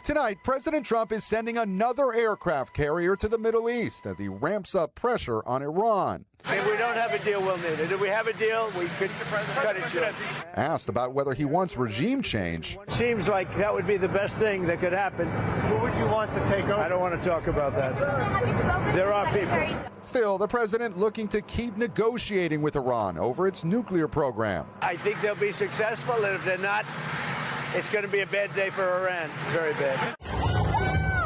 Tonight, President Trump is sending another aircraft carrier to the Middle East as he ramps up pressure on Iran. If we don't have a deal, we'll need it. If we have a deal, we could cut it short. Asked about whether he wants regime change. Seems like that would be the best thing that could happen. Who would you want to take over? I don't want to talk about that. There are people. Still, the president looking to keep negotiating with Iran over its nuclear program. I think they'll be successful, and if they're not, it's going to be a bad day for Iran. Very bad.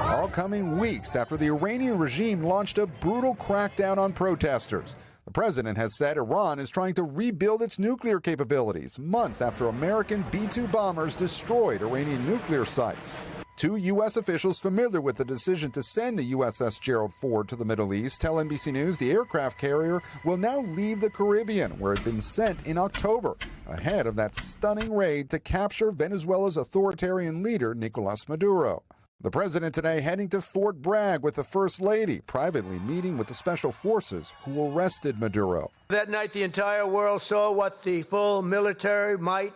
All coming weeks after the Iranian regime launched a brutal crackdown on protesters. The president has said Iran is trying to rebuild its nuclear capabilities months after American B-2 bombers destroyed Iranian nuclear sites. Two U.S. officials familiar with the decision to send the USS Gerald Ford to the Middle East tell NBC News the aircraft carrier will now leave the Caribbean, where it had been sent in October, ahead of that stunning raid to capture Venezuela's authoritarian leader, Nicolas Maduro. The president today heading to Fort Bragg with the First Lady, privately meeting with the special forces who arrested Maduro. That night, the entire world saw what the full military might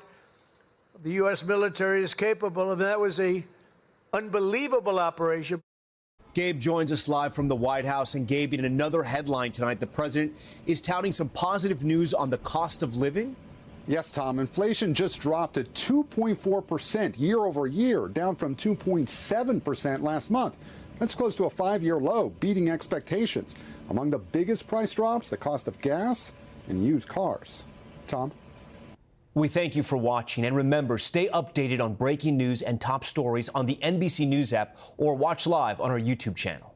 of the U.S. military is capable of. That was a unbelievable operation. Gabe joins us live from the White House. And Gabe, in another headline tonight, the president is touting some positive news on the cost of living. Yes, Tom. Inflation just dropped to 2.4% year over year, down from 2.7% last month. That's close to a 5-year low, beating expectations. Among the biggest price drops, the cost of gas and used cars. Tom? We thank you for watching, and remember, stay updated on breaking news and top stories on the NBC News app or watch live on our YouTube channel.